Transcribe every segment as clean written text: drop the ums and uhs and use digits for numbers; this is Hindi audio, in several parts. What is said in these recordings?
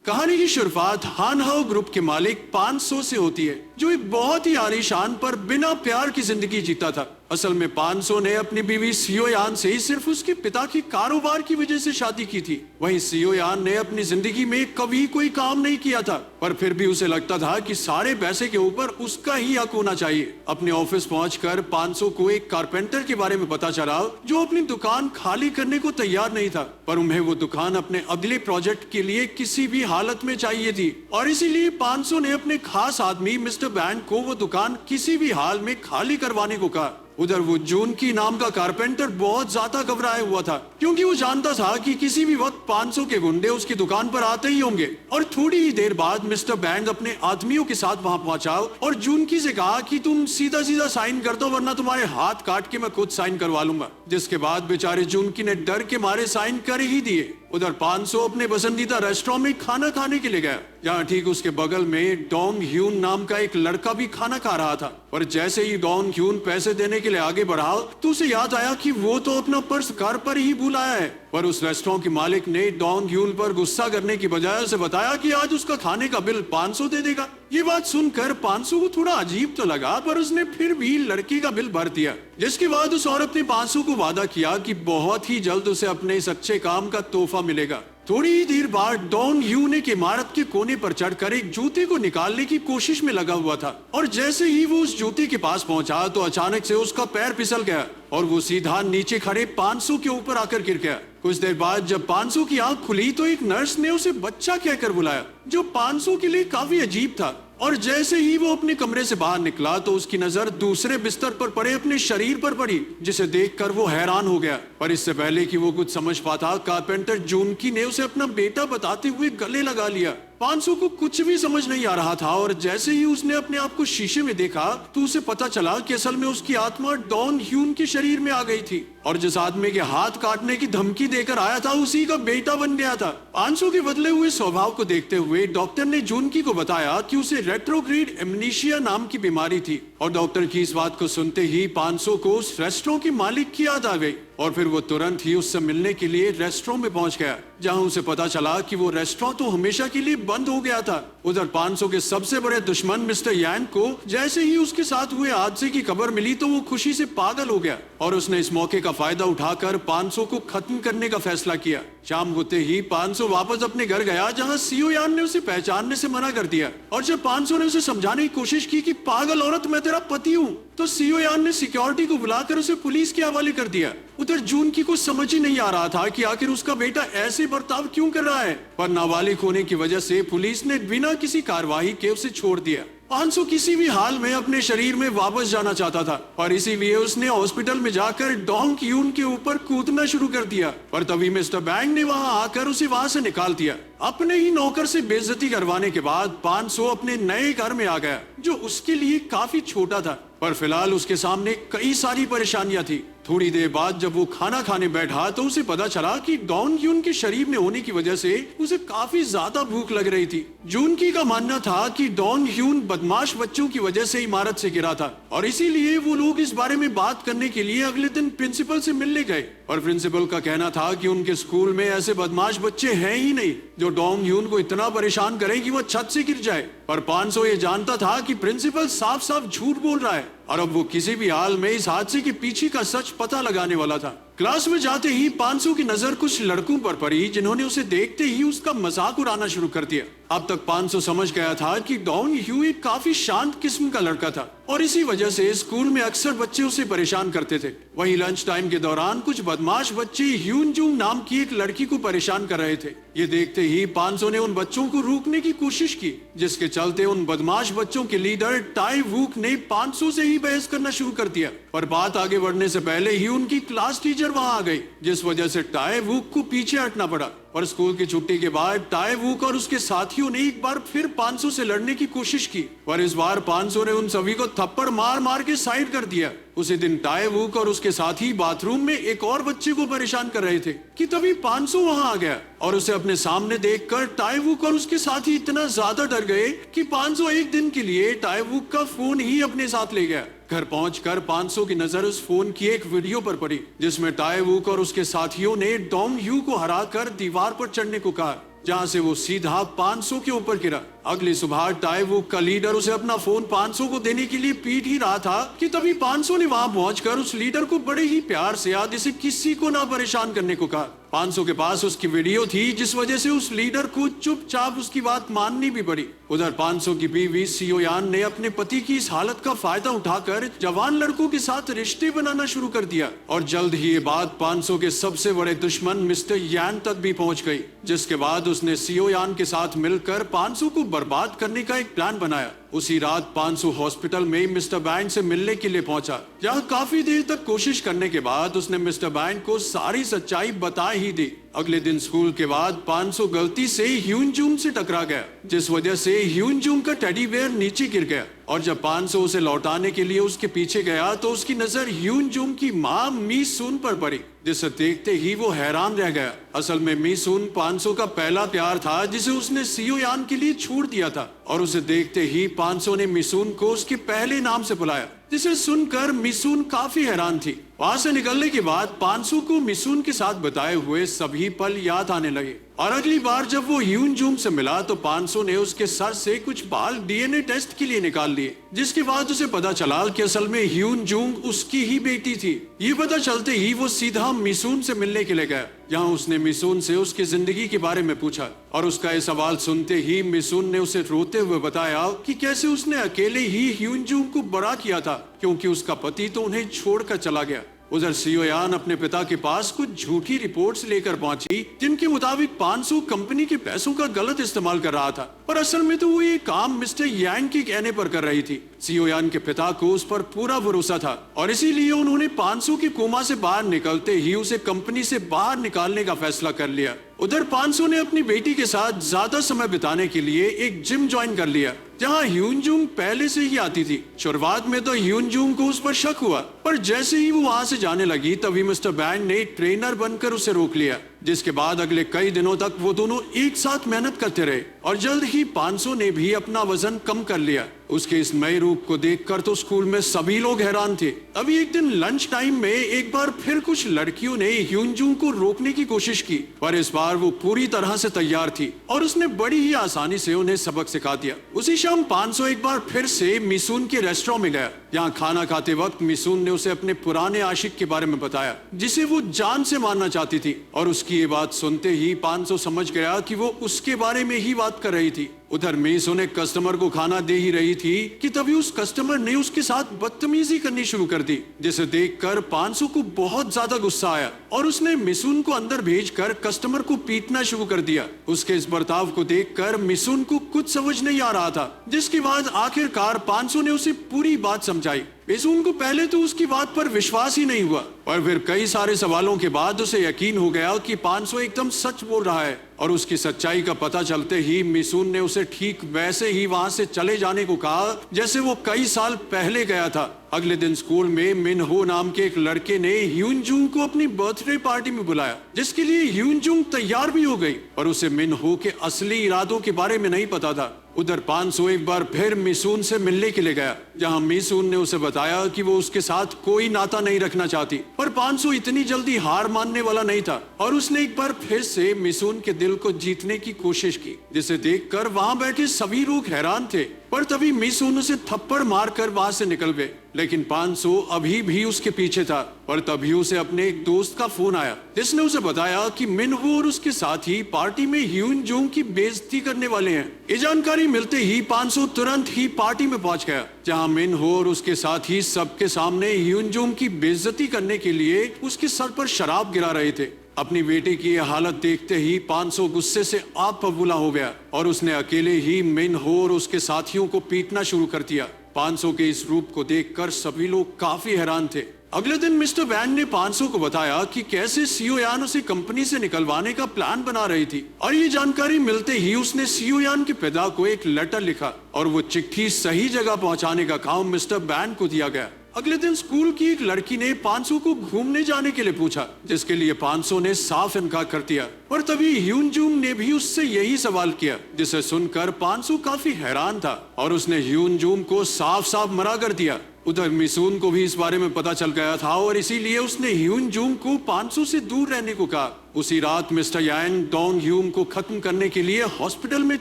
कहानी की शुरुआत हान हाओ ग्रुप के मालिक 500 से होती है, जो एक बहुत ही आलीशान पर बिना प्यार की जिंदगी जीता था। असल में 500 ने अपनी बीवी सियो यान से सिर्फ उसके पिता के कारोबार की वजह से शादी की थी। वहीं सियो यान ने अपनी जिंदगी में कभी कोई काम नहीं किया था, पर फिर भी उसे लगता था कि सारे पैसे के ऊपर उसका ही हक होना चाहिए। अपने ऑफिस पहुंचकर 500 को एक कारपेंटर के बारे में पता चला जो अपनी दुकान खाली करने को तैयार नहीं था, पर उन्हें वो दुकान अपने अगले प्रोजेक्ट के लिए किसी भी हालत में चाहिए थी। और इसीलिए 500 ने अपने खास आदमी मिस्टर बैंक को वो दुकान किसी भी हाल में खाली करवाने को कहा। उधर वो जून की नाम का कारपेंटर बहुत ज्यादा घबराया हुआ था, क्योंकि वो जानता था कि किसी भी वक्त 500 के गुंडे उसकी दुकान पर आते ही होंगे। और थोड़ी ही देर बाद मिस्टर बैंड अपने आदमियों के साथ वहां पहुंचा और जूनकी से कहा कि तुम सीधा सीधा साइन कर दो, वरना तुम्हारे हाथ काट के मैं खुद साइन करवा लूंगा। जिसके बाद बेचारे जूनकी ने डर के मारे साइन कर ही दिए। उधर 500 अपने पसंदीदा रेस्टोरेंट में खाना खाने के लिए गया, जहाँ ठीक उसके बगल में डोंग ह्यून नाम का एक लड़का भी खाना खा रहा था। पर जैसे ही डोंग ह्यून पैसे देने के लिए आगे बढ़ा तो उसे याद आया कि वो तो अपना पर्स घर पर ही भूल आया है। पर उस रेस्टोरेंट के मालिक ने डोंग ह्यून पर गुस्सा करने की बजाय उसे बताया कि आज उसका खाने का बिल 500 दे देगा। ये बात सुनकर 500 को थोड़ा अजीब तो लगा, पर उसने फिर भी लड़की का बिल भर दिया। जिसके बाद उस औरत ने 500 को वादा किया कि बहुत ही जल्द उसे अपने इस अच्छे काम का तोहफा मिलेगा। थोड़ी ही देर बाद डोंग ह्यून एक इमारत के कोने पर चढ़कर एक जूते को निकालने की कोशिश में लगा हुआ था, और जैसे ही वो उस जूते के पास पहुंचा तो अचानक से उसका पैर फिसल गया और वो सीधा नीचे खड़े 500 के ऊपर आकर गिर गया। कुछ देर बाद जब 500 की आंख खुली तो एक नर्स ने उसे बच्चा कहकर बुलाया, जो 500 के लिए काफी अजीब था। और जैसे ही वो अपने कमरे से बाहर निकला तो उसकी नजर दूसरे बिस्तर पर पड़े अपने शरीर पर पड़ी, जिसे देखकर वो हैरान हो गया। पर इससे पहले कि वो कुछ समझ पाता, कारपेंटर जूनकी ने उसे अपना बेटा बताते हुए गले लगा लिया। 500 को कुछ भी समझ नहीं आ रहा था, और जैसे ही उसने अपने आप को शीशे में देखा तो उसे पता चला कि असल में उसकी आत्मा डॉन ह्यून के शरीर में आ गई थी, और जिस आदमी के हाथ काटने की धमकी देकर आया था उसी का बेटा बन गया था। 500 के बदले हुए स्वभाव को देखते हुए डॉक्टर ने जूनकी को बताया कि उसे रेट्रोग्रेड एमनीशिया नाम की बीमारी थी। और डॉक्टर की इस बात को सुनते ही 500 को उस रेस्टोरेंट की मालिक की याद आ गई, और फिर वो तुरंत ही उससे मिलने के लिए रेस्टोरेंट में पहुंच गया, जहां उसे पता चला कि वो रेस्टोरेंट तो हमेशा के लिए बंद हो गया था। उधर 500 के सबसे बड़े दुश्मन मिस्टर यान को जैसे ही उसके साथ हुए हादसे की खबर मिली तो वो खुशी से पागल हो गया, और उसने इस मौके का फायदा उठाकर 500 को खत्म करने का फैसला किया। शाम होते ही 500 वापस अपने घर गया, जहां सियो यान ने उसे पहचानने से मना कर दिया। और जब 500 ने उसे समझाने की कोशिश की कि पागल औरत, मैं तेरा पति हूँ, तो सियो यान ने सिक्योरिटी को बुलाकर उसे पुलिस के हवाले कर दिया। उधर जूनकी को समझ ही नहीं आ रहा था कि आखिर उसका बेटा ऐसे बर्ताव क्यों कर रहा है, पर नाबालिग होने की वजह से पुलिस ने बिना किसी कार्रवाई के उसे छोड़ दिया। 500 किसी भी हाल में अपने शरीर में वापस जाना चाहता था, और इसीलिए उसने हॉस्पिटल में जाकर डोंग ह्यून के ऊपर कूदना शुरू कर दिया। पर तभी मिस्टर बैंक ने वहां आकर उसे वहां से निकाल दिया। अपने ही नौकर से बेइज्जती करवाने के बाद 500 अपने नए घर में आ गया, जो उसके लिए काफी छोटा था, पर फिलहाल उसके सामने कई सारी परेशानियां थी। थोड़ी देर बाद जब वो खाना खाने बैठा तो उसे पता चला कि डॉन ह्यून के शरीर में होने की वजह से उसे काफी ज्यादा भूख लग रही थी। जूनकी का मानना था कि डॉन ह्यून बदमाश बच्चों की वजह से इमारत से गिरा था, और इसीलिए वो लोग इस बारे में बात करने के लिए अगले दिन प्रिंसिपल से मिलने गए। और प्रिंसिपल का कहना था कि उनके स्कूल में ऐसे बदमाश बच्चे हैं ही नहीं जो डॉन ह्यून को इतना परेशान करें कि वो छत से गिर जाए। पर 500 ये जानता था कि प्रिंसिपल साफ साफ झूठ बोल रहा है, और अब वो किसी भी हाल में इस हादसे के पीछे का सच पता लगाने वाला था। क्लास में जाते ही 500 की नजर कुछ लड़कों पर पड़ी, जिन्होंने उसे देखते ही उसका मजाक उड़ाना शुरू कर दिया। अब तक 500 समझ गया था कि डॉन ह्यू एक काफी शांत किस्म का लड़का था, और इसी वजह से स्कूल में अक्सर बच्चे उसे परेशान करते थे। वहीं लंच टाइम के दौरान कुछ बदमाश बच्चे ह्यून जूंग नाम की एक लड़की को परेशान कर रहे थे। ये देखते ही 500 ने उन बच्चों को रोकने की कोशिश की, जिसके चलते उन बदमाश बच्चों के लीडर टाई वूक ने 500 से ही बहस करना शुरू कर दिया। पर बात आगे बढ़ने से पहले ही उनकी क्लास टीचर वहां आ गई, जिस वजह से टाई वूक को पीछे हटना पड़ा। और स्कूल की छुट्टी के बाद टाई वूक और उसके साथियों ने एक बार फिर 500 से लड़ने की कोशिश की, पर इस बार 500 ने उन सभी को थप्पड़ मार मार के साइड कर दिया। उसी दिन टाई वूक और उसके साथी बाथरूम में एक और बच्चे को परेशान कर रहे थे कि तभी 500 वहां आ गया, और उसे अपने सामने देखकर टाई वूक और उसके साथी इतना ज्यादा डर गए कि 500 एक दिन के लिए टाई वूक का फोन ही अपने साथ ले गया। घर पहुंचकर 500 की नजर उस फोन की एक वीडियो पर पड़ी, जिसमें टाई वूक और उसके साथियों ने डोंग ह्यू को हराकर दीवार पर चढ़ने को कहा, जहां से वो सीधा 500 के ऊपर गिरा। अगली सुबह टाइवुक का लीडर उसे अपना फोन 500 को देने के लिए पीट ही रहा था कि तभी 500 ने वहां पहुंचकर उस लीडर को बड़े ही प्यार से याद इसे किसी को ना परेशान करने को कहा। 500 के पास उसकी वीडियो थी, जिस वजह से उस लीडर को चुपचाप उसकी बात माननी भी पड़ी। उधर 500 की बीवी सियो यान ने अपने पति की इस हालत का फायदा उठाकर जवान लड़कों के साथ रिश्ते बनाना शुरू कर दिया और जल्द ही ये बात 500 के सबसे बड़े दुश्मन मिस्टर यान तक भी पहुंच गई, जिसके बाद उसने सियो यान के साथ मिलकर 500 को बर्बाद करने का एक प्लान बनाया। उसी रात 500 हॉस्पिटल में मिस्टर बैंड से मिलने के लिए पहुंचा, जहां काफी देर तक कोशिश करने के बाद उसने मिस्टर बैंड को सारी सच्चाई बता ही दी। अगले दिन स्कूल के बाद 500 गलती से ह्यून जूंग से टकरा गया, जिस वजह से ह्यून जूंग का टेडी बेयर नीचे गिर गया और जब 500 उसे लौटाने के लिए उसके पीछे गया तो उसकी नजर ह्यून जूंग की मां मी सुन पर पड़ी, जिसे देखते ही वो हैरान रह गया। असल में मी सुन 500 का पहला प्यार था, जिसे उसने सियो यान के लिए छोड़ दिया था और उसे देखते ही 500 ने मिसून को उसके पहले नाम से बुलाया, जिसे सुनकर मिसून काफी हैरान थी। वहां से निकलने के बाद 500 को मिसून के साथ बताए हुए सभी पल याद आने लगे और अगली बार जब वो ह्यून जूंग से मिला तो 500 ने उसके सर से कुछ बाल डीएनए टेस्ट के लिए निकाल लिए, जिसके बाद उसे पता चला कि असल में ह्यून जूंग उसकी ही बेटी थी। ये पता चलते ही वो सीधा मिसून से मिलने के लिए गया, जहां उसने मिसून से उसकी जिंदगी के बारे में पूछा और उसका ये सवाल सुनते ही मिसून ने उसे रोते हुए बताया कि कैसे उसने अकेले ही ह्यून जूंग को बड़ा किया था, क्योंकि उसका पति तो उन्हें छोड़कर चला गया। उधर सियो यान अपने पिता के पास कुछ झूठी रिपोर्ट्स लेकर पहुंची, जिनके मुताबिक 500 कंपनी के पैसों का गलत इस्तेमाल कर रहा था, पर असल में तो वो ये काम मिस्टर यांग के कहने पर कर रही थी। सियो यान के पिता को उस पर पूरा भरोसा था और इसीलिए उन्होंने 500 के कोमा से बाहर निकलते ही उसे कंपनी से बाहर निकालने का फैसला कर लिया। उधर 500 ने अपनी बेटी के साथ ज्यादा समय बिताने के लिए एक जिम ज्वाइन कर लिया, जहां ह्यून जूंग पहले से ही आती थी। शुरुआत में तो ह्यून जूंग को उस पर शक हुआ, पर जैसे ही वो वहां से जाने लगी तभी मिस्टर बैंड ने ट्रेनर बनकर उसे रोक लिया, जिसके बाद अगले कई दिनों तक वो दोनों एक साथ मेहनत करते रहे और जल्द ही 500 ने भी अपना वजन कम कर लिया। उसके इस नए रूप को देखकर तो स्कूल में सभी लोग हैरान थे। अभी एक दिन लंच टाइम में एक बार फिर कुछ लड़कियों ने ह्यून जूंग को रोकने की कोशिश की, पर इस बार वो पूरी तरह से तैयार थी और उसने बड़ी ही आसानी से उन्हें सबक सिखा दिया। उसी शाम 500 एक बार फिर से मिसून के रेस्टोरेंट में गया, जहाँ खाना खाते वक्त मिसून ने उसे अपने पुराने आशिक के बारे में बताया, जिसे वो जान से मारना चाहती थी और उसकी ये बात सुनते ही 500 समझ गया कि वो उसके बारे में ही बात कर रही थी। उधर मिसून एक कस्टमर को खाना दे ही रही थी कि तभी उस कस्टमर ने उसके साथ बदतमीजी करनी शुरू कर दी, जिसे देखकर 500 को बहुत ज्यादा गुस्सा आया और उसने मिसून को अंदर भेजकर कस्टमर को पीटना शुरू कर दिया। उसके इस बर्ताव को देखकर मिसून को कुछ समझ नहीं आ रहा था, जिसके बाद आखिरकार 500 ने उसे पूरी बात समझाई। मिसून को पहले तो उसकी बात पर विश्वास ही नहीं हुआ, पर फिर कई सारे सवालों के बाद उसे यकीन हो गया कि 500 एकदम सच बोल रहा है और उसकी सच्चाई का पता चलते ही मिसून ने उसे ठीक वैसे ही वहां से चले जाने को कहा जैसे वो कई साल पहले गया था। अगले दिन स्कूल में मिनहो नाम के एक लड़के ने ह्यून जूंग को अपनी बर्थडे पार्टी में बुलाया, जिसके लिए ह्यून जूंग तैयार भी हो गई और उसे मिनहो के असली इरादों के बारे में नहीं पता था। उधर 500 एक बार फिर मिसून से मिलने के लिए गया, जहां मिसून ने उसे बताया कि वो उसके साथ कोई नाता नहीं रखना चाहती, पर 500 इतनी जल्दी हार मानने वाला नहीं था और उसने एक बार फिर से मिसून के दिल को जीतने की कोशिश की, जिसे देखकर वहां बैठे सभी लोग हैरान थे। पर तभी मिसून उसे थप्पड़ मारकर वहां से निकल गए, लेकिन 500 अभी भी उसके पीछे था। पर तभी उसे अपने एक दोस्त का फोन आया, जिसने उसे बताया कि मिनहो और उसके साथी पार्टी में ह्यून जूंग की बेइज्जती करने वाले हैं। ये जानकारी मिलते ही 500 तुरंत ही पार्टी में पहुंच गया, जहां मिनहो और उसके साथी सबके सामने ह्यून जूंग की बेइज्जती करने के लिए उसके सर पर शराब गिरा रहे थे। अपनी बेटी की यह हालत देखते ही 500 गुस्से से आप बबूला हो गया और उसने अकेले ही मिनहो और उसके साथियों को पीटना शुरू कर दिया। 500 के इस रूप को देखकर सभी लोग काफी हैरान थे। अगले दिन मिस्टर वैन ने 500 को बताया कि कैसे सियो यान उसे कंपनी से निकलवाने का प्लान बना रही थी और ये जानकारी मिलते ही उसने सियो यान के पिता को एक लेटर लिखा और वो चिट्ठी सही जगह पहुंचाने का काम मिस्टर वैन को दिया गया। अगले दिन स्कूल की एक लड़की ने 500 को घूमने जाने के लिए पूछा, जिसके लिए 500 ने साफ इनकार कर दिया। और तभी ह्यून जूंग ने भी उससे यही सवाल किया, जिसे सुनकर 500 काफी हैरान था और उसने ह्यून जूंग को साफ साफ मना कर दिया। उधर मिसून को भी इस बारे में पता चल गया था और इसीलिए उसने ह्यून जूंग को 500 से दूर रहने को कहा। उसी रात मिस्टर यांग डोंग ह्यून को खत्म करने के लिए हॉस्पिटल में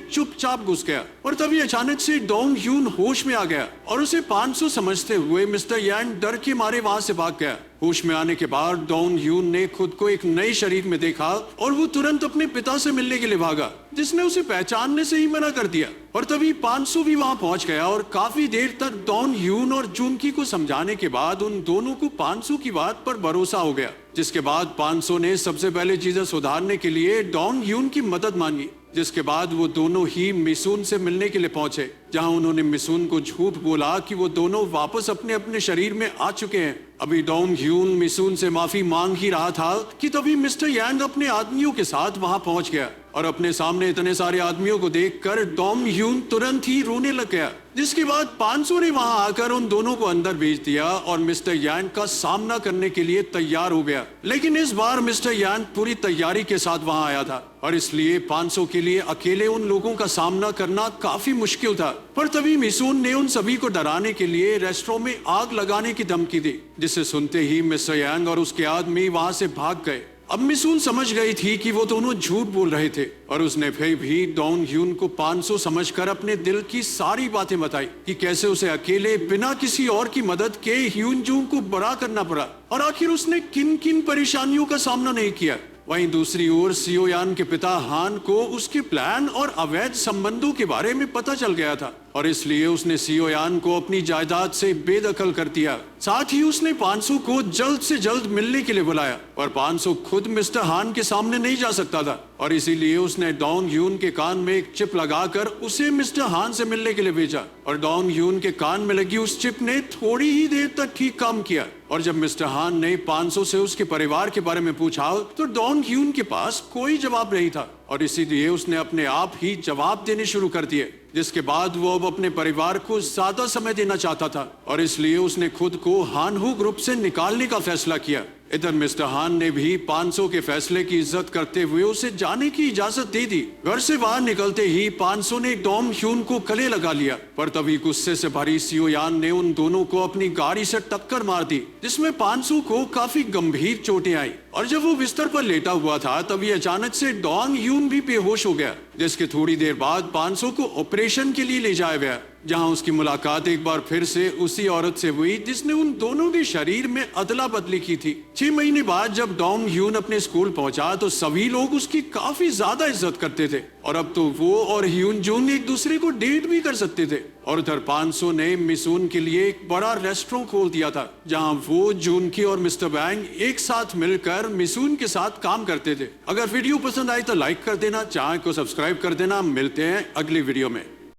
चुपचाप घुस गया और तभी अचानक से डोंग ह्यून होश में आ गया और उसे 500 समझते हुए मिस्टर यांग डर के मारे वहां से भाग गया। होश में आने के बाद डोंग ह्यून ने खुद को एक नए शरीर में देखा और वो तुरंत अपने पिता से मिलने के लिए भागा, जिसने उसे पहचानने से ही मना कर दिया। और तभी 500 भी वहां पहुंच गया और काफी देर तक डोंग ह्यून और जुनकी को समझाने के बाद उन दोनों को 500 की बात पर भरोसा हो गया, जिसके बाद 500 ने सबसे पहले चीजें सुधारने के लिए डोंग ह्यून की मदद मांगी। जिसके बाद वो दोनों ही मिसून से मिलने के लिए पहुंचे, जहां उन्होंने मिसून को झूठ बोला कि वो दोनों वापस अपने अपने शरीर में आ चुके हैं। अभी डोंग ह्यून मिसून से माफी मांग ही रहा था कि तभी मिस्टर यांग अपने आदमियों के साथ वहां पहुंच गया और अपने सामने इतने सारे आदमियों को देखकर डोंग ह्यून तुरंत ही रोने लग गया। जिसके बाद 500 ने वहां आकर उन दोनों को अंदर भेज दिया और मिस्टर यांग का सामना करने के लिए तैयार हो गया। लेकिन इस बार मिस्टर यांग पूरी तैयारी के साथ वहां आया था और इसलिए 500 के लिए अकेले उन लोगों का सामना करना काफी मुश्किल था। पर तभी मिसून ने उन सभी को डराने के लिए रेस्टोरेंट में आग लगाने की धमकी दी, जिसे सुनते ही मिस्टर यांग और उसके आदमी वहां से भाग गए। अब मिसून समझ गई थी कि वो दोनों झूठ बोल रहे थे और उसने फिर भी डोंग ह्यून को 500 समझकर अपने दिल की सारी बातें बताई कि कैसे उसे अकेले बिना किसी और की मदद के ह्यून जूंग को बड़ा करना पड़ा और आखिर उसने किन किन परेशानियों का सामना नहीं किया। वहीं दूसरी ओर सियोयान के पिता हान को उसके प्लान और अवैध संबंधों के बारे में पता चल गया था और इसलिए उसने सियोयान को अपनी जायदाद से बेदखल कर दिया। साथ ही उसने 500 को जल्द से जल्द मिलने के लिए बुलाया और 500 खुद मिस्टर हान के सामने नहीं जा सकता था और इसीलिए उसने डोंग ह्यून के कान में एक चिप लगाकर उसे मिस्टर हान से मिलने के लिए भेजा और डोंग ह्यून के कान में लगी उस चिप ने थोड़ी ही देर तक ठीक काम किया। और जब मिस्टर हान ने 500 से उसके परिवार के बारे में पूछा तो डोंग ह्यून के पास कोई जवाब नहीं था और इसीलिए उसने अपने आप ही जवाब देने शुरू कर दिए, जिसके बाद वो अब अपने परिवार को ज्यादा समय देना चाहता था और इसलिए उसने खुद को हानहू ग्रुप से निकालने का फैसला किया। इधर मिस्टर हान ने भी 500 के फैसले की इज्जत करते हुए उसे जाने की इजाजत दे दी। घर से बाहर निकलते ही 500 ने डोंग ह्यून को गले लगा लिया, पर तभी गुस्से से भरी सियोयान ने उन दोनों को अपनी गाड़ी से टक्कर मार दी, जिसमें 500 को काफी गंभीर चोटें आई। और जब वो बिस्तर पर लेटा हुआ था तभी अचानक से डोंग ह्यून भी बेहोश हो गया, जिसके थोड़ी देर बाद 500 को ऑपरेशन के लिए ले जाया गया, जहां उसकी मुलाकात एक बार फिर से उसी औरत से हुई जिसने उन दोनों के शरीर में अदला बदली की थी। 6 महीने बाद जब डोंग ह्यून अपने स्कूल पहुंचा तो सभी लोग उसकी काफी ज्यादा इज्जत करते थे और अब तो वो और ह्यून जून एक दूसरे को डेट भी कर सकते थे। और उधर 500 ने मिसून के लिए एक बड़ा रेस्टोरेंट खोल दिया था, जहां वो, जूनकी और मिस्टर बैंग एक साथ मिलकर मिसून के साथ काम करते थे। अगर वीडियो पसंद आई तो लाइक कर देना, चैनल को सब्सक्राइब कर देना। मिलते हैं अगली वीडियो में।